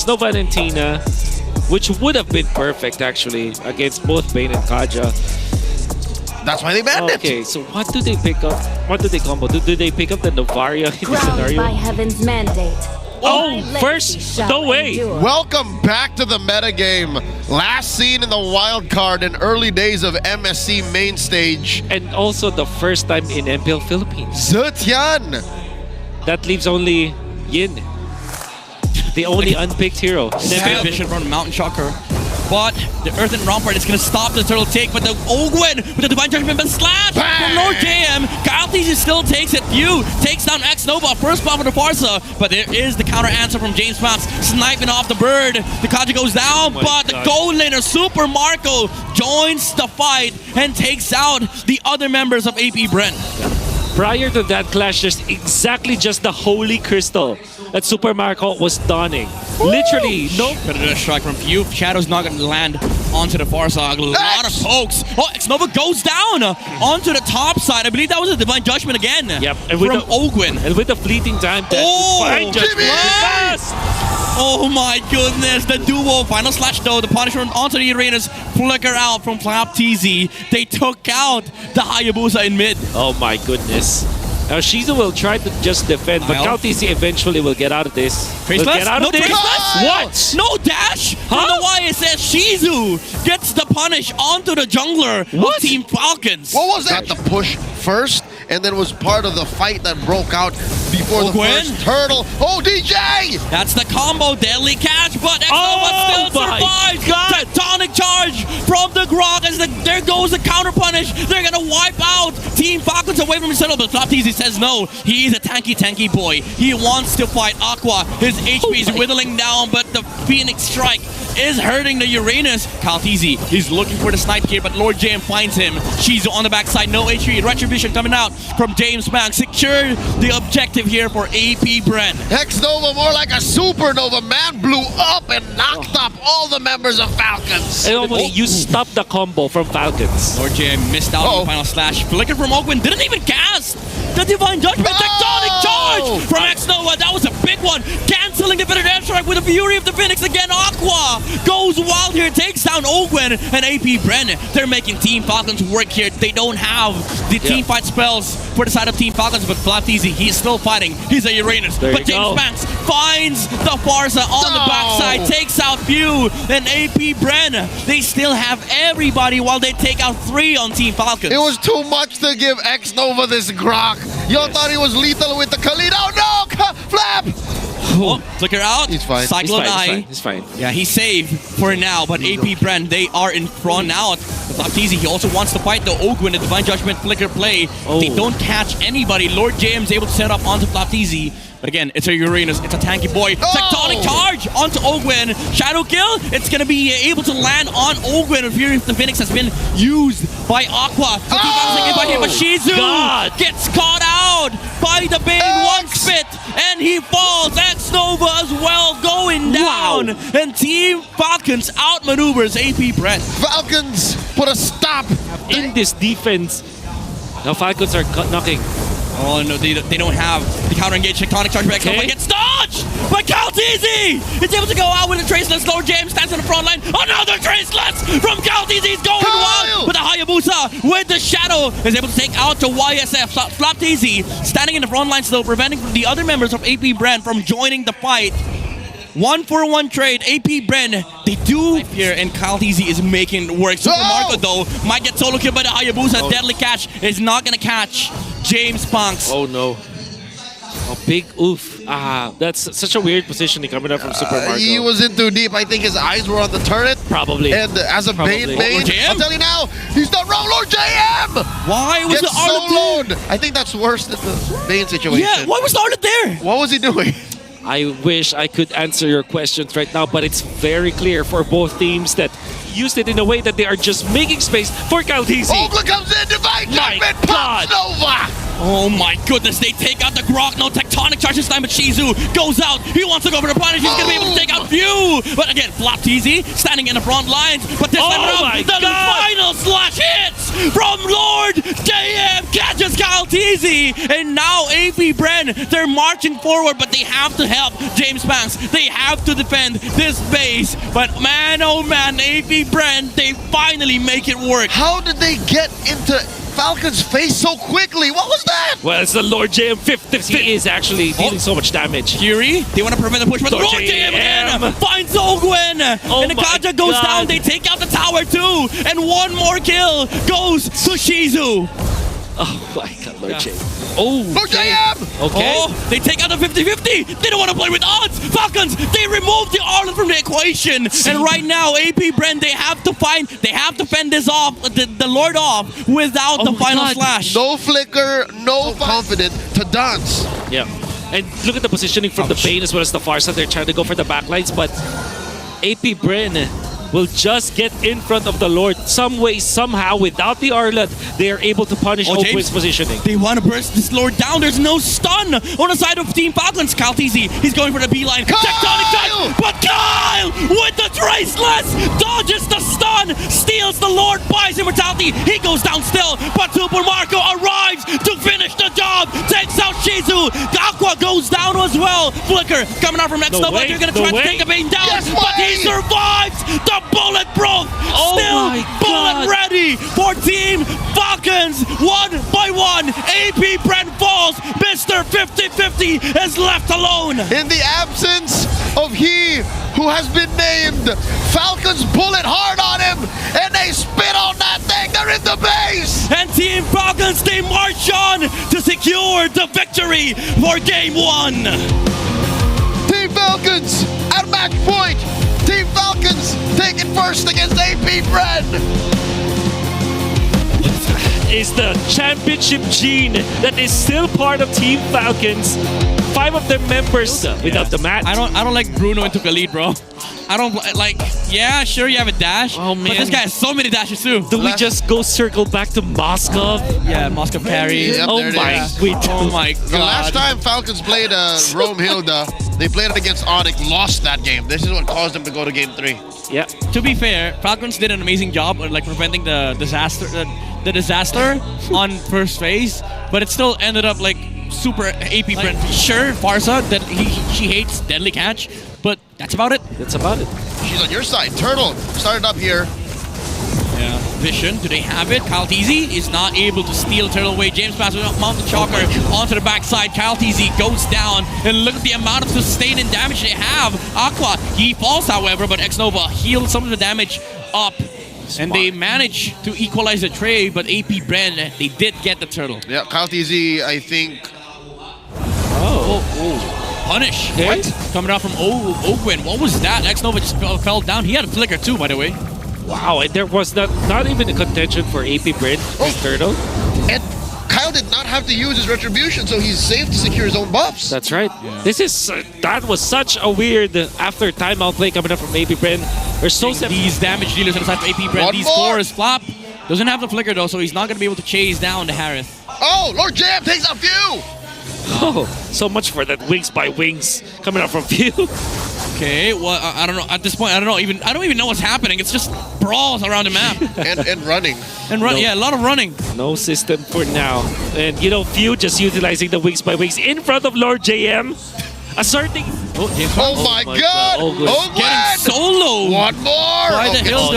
no Valentina, which would have been perfect actually against both Bane and Kaja. That's why they banned it. Okay, so what do they pick up? What do they combo? Do they pick up the Novaria in this Ground scenario? by heaven's mandate. Oh, first, no way. Welcome back to the metagame. Last seen in the wild card in early days of MSC main stage. And also the first time in MPL Philippines. Zetian. That leaves only Yin, the only unpicked hero. Good vision from Mountain Shocker. But the Earthen Rampart is going to stop the turtle take, but the Ogwen with the Divine Judgment but slash from Lord JM. Kaltese still takes it. Few takes down X-Nova, first bomb of the Farsa, but there is the counter answer from James Max, sniping off the bird. The Kaji goes down, but the gold laner, Super Marco, joins the fight and takes out the other members of AP Bren. Prior to that clash, there's exactly just the Holy Crystal that Super Marco was donning. Literally, no. Predator strike from Few. Shadow's not going to land onto the far side. A lot of pokes. Oh, X-Nova goes down onto the top side. I believe that was a Divine Judgment again. Yep. And from Ogwen. And with the fleeting time, that Divine Judgment fast. Oh my goodness, the duo final slash though, the punishment onto the arenas, flicker out from FLCP. They took out the Hayabusa in mid. Oh my goodness. Now Shizu will try to just defend, but Kaltese eventually will get out of this. Traceless? Get out of No this. Traceless? What? No dash from the YSS. Shizu gets the punish onto the jungler of Team Falcons. What was that? The push first, and then was part of the fight that broke out before the first turtle. Oh, DJ! That's the combo, deadly catch, but X-Nova still survives. Tectonic charge from the Grog as there goes the counter punish. They're gonna wipe out Team Falcons away from his settle, but FLCP says no. He is a tanky boy. He wants to fight Aqua. His HP is whittling down, but the Phoenix Strike is hurting the Uranus. Kaltese, he's looking for the snipe here, but Lord JM finds him. Shizu on the backside, no HP. Retribution coming out from James Banks. Secure the objective here for AP Bren. X-Nova more like a supernova. Man blew up and knocked up all the members of Falcons. And you stopped the combo from Falcons. Lord JM missed out on the final slash. Flicker from Ogwen, didn't even cast the Divine Judgment. Tectonic charge from X-Nova. That was a big one. Canceling the Bitter Death Strike with the Fury of the Phoenix again. Aqua goes wild here, takes down Ogwen and AP Bren. They're making Team Falcons work here. They don't have the team fight spells for the side of Team Falcons, but FLCP, he's still fighting. He's a Uranus. But James Banks finds the Farsa on the backside, takes out Few and AP Bren. They still have everybody while they take out 3 on Team Falcons. It was too much to give X-Nova this grok. Y'all thought he was lethal with the Khalid. Oh no! Flap! Oh, flicker out. He's fine. Cyclone He's fine. Yeah, he's safe for now, but AP Bren, they are in front now. FLCP, he also wants to fight the Ogwen, the Divine Judgment flicker play. They don't catch anybody. Lord JM's able to set up onto FLCP. But again, it's a Uranus, it's a tanky boy. Tectonic charge onto Ogwen. Shadow kill, it's going to be able to land on Ogwen. Fury of the Phoenix has been used by Aqua. But Shizu gets caught out by the Bane. One spit, and he falls. X-Nova as well going down. And Team Falcons outmaneuvers AP Bren. Falcons put a stop in this defense. Now Falcons are knocking. Oh no, they don't have the counter engage. Tectonic charge back. Nova gets dodged by Kaltese. It's able to go out with a Traceless. Lord James stands on the front line. Another Traceless from Kaltese. He's going wild. But the Hayabusa with the shadow is able to take out the YSF. FLCP standing in the front line still, preventing the other members of AP Bren from joining the fight. 1-for-1 trade. AP Bren, they do here, and Kaltese is making it work. Super Marco though might get solo killed by the Hayabusa. Deadly catch is not gonna catch James Banks. Oh no. Oh, big oof. That's such a weird positioning coming up from Super Marco. He was in too deep. I think his eyes were on the turret. Probably. And as a Bane, I'll tell you now, he's not wrong. Lord JM! Why was the soloed? I think that's worse than the Bane situation. Yeah, why was the Arlet there? What was he doing? I wish I could answer your questions right now, but it's very clear for both teams that used it in a way that they are just making space for Kaltese. Ogla comes in, Divine Judgment, pops Nova! Oh my goodness, they take out the Grok. No tectonic charge this time, but Shizu goes out. He wants to go for the punish. He's going to be able to take out View. But again, FLCP standing in the front lines. But this time around, the final slash hits from Lord JM catches FLCP. And now APBR, they're marching forward, but they have to help James Banks. They have to defend this base. But man, oh man, APBR, they finally make it work. How did they get into Falcons' face so quickly? What was that? Well, it's the Lord JM 50. He is actually dealing so much damage. Fury, they want to prevent the push, but Lord JM again finds Ogwin. And the Kaja goes down. They take out the tower too. And one more kill goes to Shizu. Oh my god, Lord JM. Oh, Lord JM! Okay. Oh, they take out the 50-50. They don't want to play with odds. Falcons, they remove the Arlen from the equation. And right now, APBR, they have to fend this off, the Lord off, without the final slash. No flicker, no confident to dance. Yeah. And look at the positioning from the Bane as well as the Farsa. They're trying to go for the backlines, but APBR will just get in front of the Lord some way, somehow. Without the Arlet, they are able to punish Oakwood's positioning. They want to burst this Lord down. There's no stun on the side of Team Falcons. FLCP, he's going for the beeline. Tectonic touch, but Kyle with the traceless dodges the stun, steals the Lord, buys immortality. He goes down still, but Super Marco arrives to finish the job, takes out Shizu. Aqua goes down as well. Flicker coming out from next level. They're going to try to take the Bane down, but he survives. The bulletproof, still bullet ready for Team Falcons. 1 by 1, APBR falls. Mr. 50-50 is left alone. In the absence of he who has been named, Falcons pull it hard on him, and they spit on that thing. They're in the base. And Team Falcons, they march on to secure the victory for Game 1. Team Falcons at match point. Team Falcons taking first against APBR. Is the championship gene that is still part of Team Falcons. 5 of their members without the match. I don't like Bruno into the lead, bro. I don't like. Yeah, sure you have a dash. Oh man, but this guy has so many dashes too. Do we just go circle back to Moskov? Yeah, Moskov carry. Yep, Oh my, oh my god. The last time Falcons played Rome Hilda, they played it against Onyx, lost that game. This is what caused them to go to game 3. Yeah. To be fair, Falcons did an amazing job of like preventing the disaster on first phase, but it still ended up like super AP friend. Sure, Farsa that she hates Deadly Catch, but that's about it. That's about it. She's on your side. Turtle started up here. Yeah. Vision, do they have it? FLCP is not able to steal Turtle away. James Pass with Mountain Chalker onto the backside. FLCP goes down, and look at the amount of sustain and damage they have. Aqua, he falls however, but Xnova healed some of the damage up. And they managed to equalize the trade, but APBR, they did get the Turtle. Yeah, FLCP, I think. Punish. Okay. What? Coming out from Ogwin. What was that? Xnova just fell down. He had a flicker too, by the way. Wow, and there was not even a contention for APBR with Turtle. And Kyle did not have to use his retribution, so he's safe to secure his own buffs. That's right. Yeah. This is that was such a weird after timeout play coming up from APBR. We're so these damage dealers on the side of APBR. These 4s flop. Doesn't have the flicker though, so he's not going to be able to chase down the Harith. Oh, Lord Jam takes a few. Oh, so much for that wings by wings coming out from View. Okay, well, I don't know. At this point, I don't even know what's happening. It's just brawls around the map. and running. And run, yeah, a lot of running. No system for now. And you know, View just utilizing the wings by wings in front of Lord JM. Asserting. Oh my god! Ogwin. Getting solo. One more! By the hill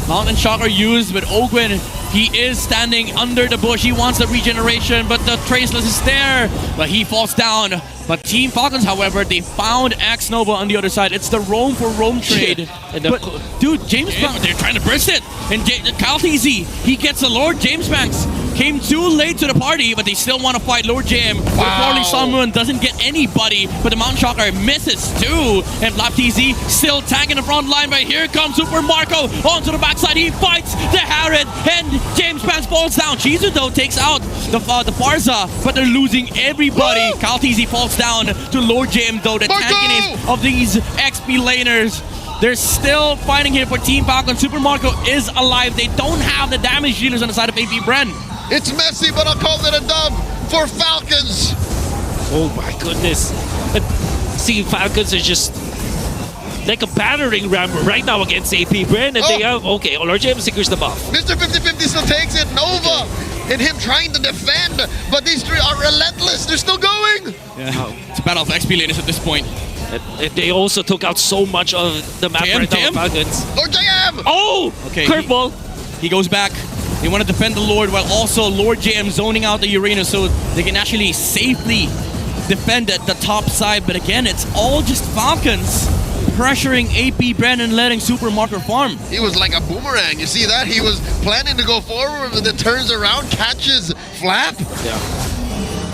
Mountain Shocker used, but Ogwin, he is standing under the bush. He wants the regeneration, but the Traceless is there. But he falls down. But Team Falcons, however, they found Xnova on the other side. It's the roam for roam trade. But, dude, James Banks, they're trying to burst it. And FLCP, he gets the Lord. James Banks came too late to the party, but they still want to fight Lord Jam. Wow. Poorly Sunmoon doesn't get anybody, but the Mountain Shocker misses too. And FLCP still tagging the front line, but here comes Super Marco onto the backside. He fights the Harrod, and James Banks falls down. Shizu, though, takes out the Farsa, but they're losing everybody. FLCP falls down to Lord Jam, though, the tankiness of these XP laners. They're still fighting here for Team Falcon. Super Marco is alive. They don't have the damage dealers on the side of APBR. It's messy, but I'll call it a dub for Falcons. Oh my goodness. But see, Falcons are just like a battering ram right now against AP Bren, and they have, okay, Lord James secures the buff. Mr. 50-50 still takes it. Nova and him trying to defend, but these three are relentless. They're still going. Yeah. It's a battle of XP laners at this point. And they also took out so much of the map right now, Falcons. Lord JM! Oh! Okay, Curveball! He goes back. They want to defend the Lord while also Lord JM zoning out the arena so they can actually safely defend at the top side. But again, it's all just Falcons pressuring AP Bren and letting Super Marker farm. He was like a boomerang. You see that? He was planning to go forward, but then turns around, catches Flap. Yeah.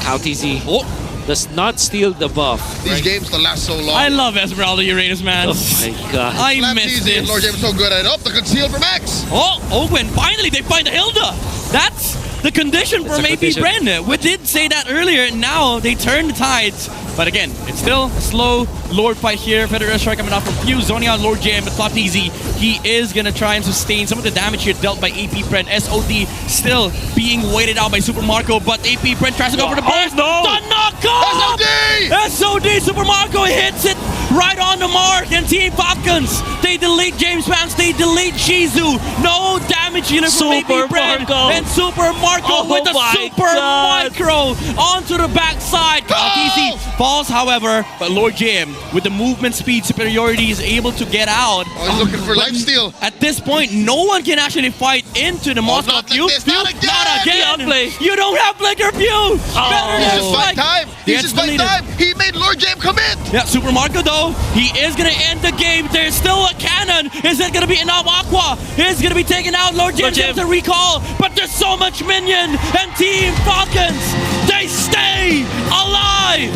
CowTZ Oh, does not steal the buff. These games to last so long. I love Esmeralda Uranus, man. Oh my god. I Flap miss easy, and this. Lord James so good at it. Oh, the conceal from X. Oh, Ogwen, finally they find Hilda. That's the condition That's from a AP condition. Bren. We did say that earlier. Now they turn the tides. But again, it's still a slow Lord fight here. Federer strike coming out from Fuse, zoning out Lord Jam, but not easy. He is going to try and sustain some of the damage here dealt by AP Bren. SOD still being weighted out by Super Marco, but AP Bren tries to go for the burst. no! The knockoff! SOD! Super Marco hits it right on the mark, and Team Falcons, they delete James Vance, they delete Shizu. No damage here from AP Super Bren. Marco. And Super Marco Oh with the my Super God. Micro onto the backside. Easy falls, however, but Lord Jam, with the movement speed superiority, is able to get out. Oh, he's looking for lifesteal. At this point, no one can actually fight into the Moscow not like Fuse. this, not again. Not again. Outplay. You don't have Flicker Fuse. Better He's than just buying Strike. time. He's just buying time. He made Lord Jam commit. Yeah, Super Marco though, he is gonna end the game. There's still a cannon. Is it gonna be enough? Aqua is gonna be taken out. Lord Jam gets a recall, but there's so much minion, and Team Falcons, they stay alive.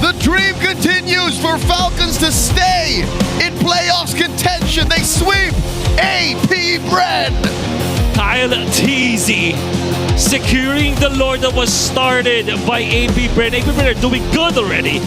The dream continues for Falcons to stay in playoffs contention. They sweep AP Bren. CowTZ securing the Lord that was started by AP Bren. AP Bren are doing good already.